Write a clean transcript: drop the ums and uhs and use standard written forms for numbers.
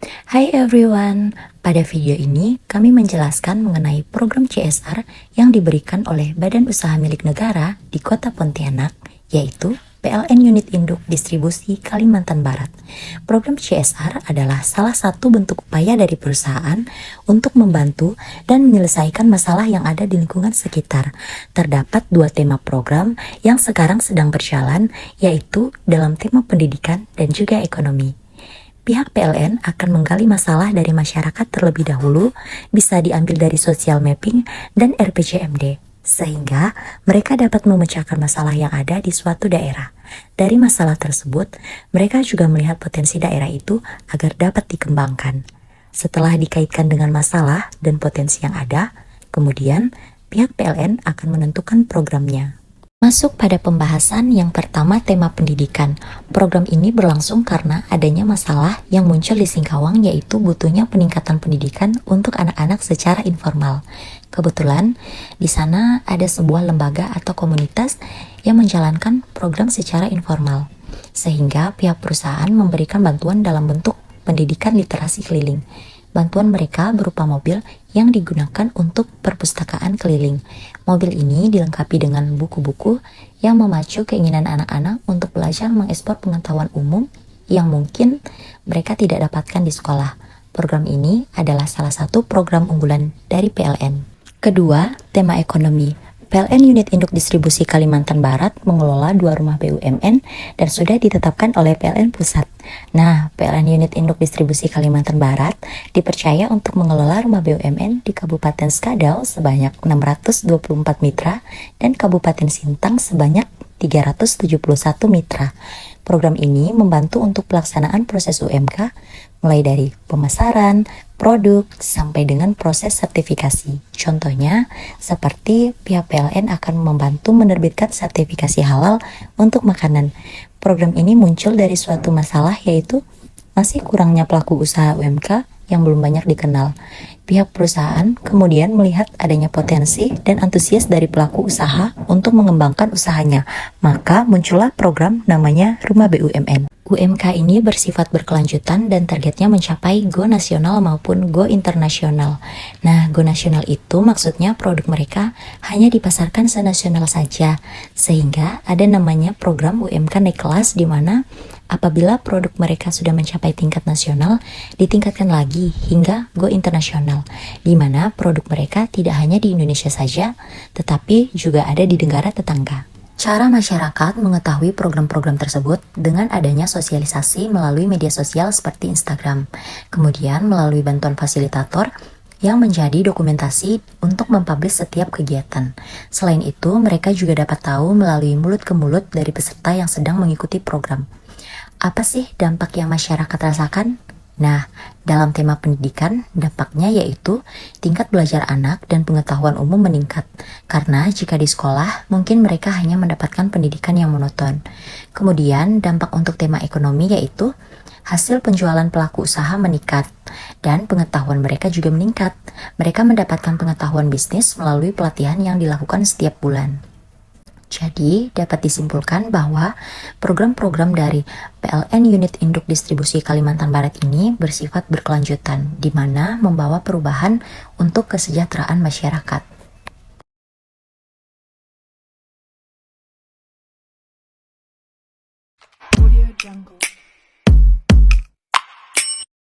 Hai everyone, pada video ini kami menjelaskan mengenai program CSR yang diberikan oleh Badan Usaha Milik Negara di Kota Pontianak, yaitu PLN Unit Induk Distribusi Kalimantan Barat. Program CSR adalah salah satu bentuk upaya dari perusahaan untuk membantu dan menyelesaikan masalah yang ada di lingkungan sekitar. Terdapat dua tema program yang sekarang sedang berjalan, yaitu dalam tema pendidikan dan juga ekonomi. Pihak PLN akan menggali masalah dari masyarakat terlebih dahulu, bisa diambil dari social mapping dan RPJMD, sehingga mereka dapat memecahkan masalah yang ada di suatu daerah. Dari masalah tersebut, mereka juga melihat potensi daerah itu agar dapat dikembangkan. Setelah dikaitkan dengan masalah dan potensi yang ada, kemudian pihak PLN akan menentukan programnya. Masuk pada pembahasan yang pertama, tema pendidikan. Program ini berlangsung karena adanya masalah yang muncul di Singkawang, yaitu butuhnya peningkatan pendidikan untuk anak-anak secara informal. Kebetulan di sana ada sebuah lembaga atau komunitas yang menjalankan program secara informal, sehingga pihak perusahaan memberikan bantuan dalam bentuk pendidikan literasi keliling. Bantuan mereka berupa mobil yang digunakan untuk perpustakaan keliling. Mobil ini dilengkapi dengan buku-buku yang memacu keinginan anak-anak untuk belajar mengekspor pengetahuan umum yang mungkin mereka tidak dapatkan di sekolah. Program ini adalah salah satu program unggulan dari PLN. Kedua, tema ekonomi. PLN Unit Induk Distribusi Kalimantan Barat mengelola 2 rumah BUMN dan sudah ditetapkan oleh PLN Pusat. Nah, PLN Unit Induk Distribusi Kalimantan Barat dipercaya untuk mengelola rumah BUMN di Kabupaten Skadau sebanyak 624 mitra dan Kabupaten Sintang sebanyak 371 mitra. Program ini membantu untuk pelaksanaan proses UMK mulai dari pemasaran, produk, sampai dengan proses sertifikasi. Contohnya, seperti pihak PLN akan membantu menerbitkan sertifikasi halal untuk makanan. Program ini muncul dari suatu masalah, yaitu masih kurangnya pelaku usaha UMK yang belum banyak dikenal. Pihak perusahaan kemudian melihat adanya potensi dan antusias dari pelaku usaha untuk mengembangkan usahanya. Maka muncullah program namanya Rumah BUMN. UMK ini bersifat berkelanjutan dan targetnya mencapai go nasional maupun go internasional. Nah, go nasional itu maksudnya produk mereka hanya dipasarkan senasional saja, sehingga ada namanya program UMK naik kelas, di mana apabila produk mereka sudah mencapai tingkat nasional, ditingkatkan lagi hingga go internasional, di mana produk mereka tidak hanya di Indonesia saja, tetapi juga ada di negara tetangga. Cara masyarakat mengetahui program-program tersebut dengan adanya sosialisasi melalui media sosial seperti Instagram, kemudian melalui bantuan fasilitator yang menjadi dokumentasi untuk mempublish setiap kegiatan. Selain itu, mereka juga dapat tahu melalui mulut ke mulut dari peserta yang sedang mengikuti program. Apa sih dampak yang masyarakat rasakan? Nah, dalam tema pendidikan, dampaknya yaitu tingkat belajar anak dan pengetahuan umum meningkat. Karena jika di sekolah, mungkin mereka hanya mendapatkan pendidikan yang monoton. Kemudian, dampak untuk tema ekonomi yaitu hasil penjualan pelaku usaha meningkat dan pengetahuan mereka juga meningkat. Mereka mendapatkan pengetahuan bisnis melalui pelatihan yang dilakukan setiap bulan. Jadi, dapat disimpulkan bahwa program-program dari PLN Unit Induk Distribusi Kalimantan Barat ini bersifat berkelanjutan, di mana membawa perubahan untuk kesejahteraan masyarakat. Audio Jungle.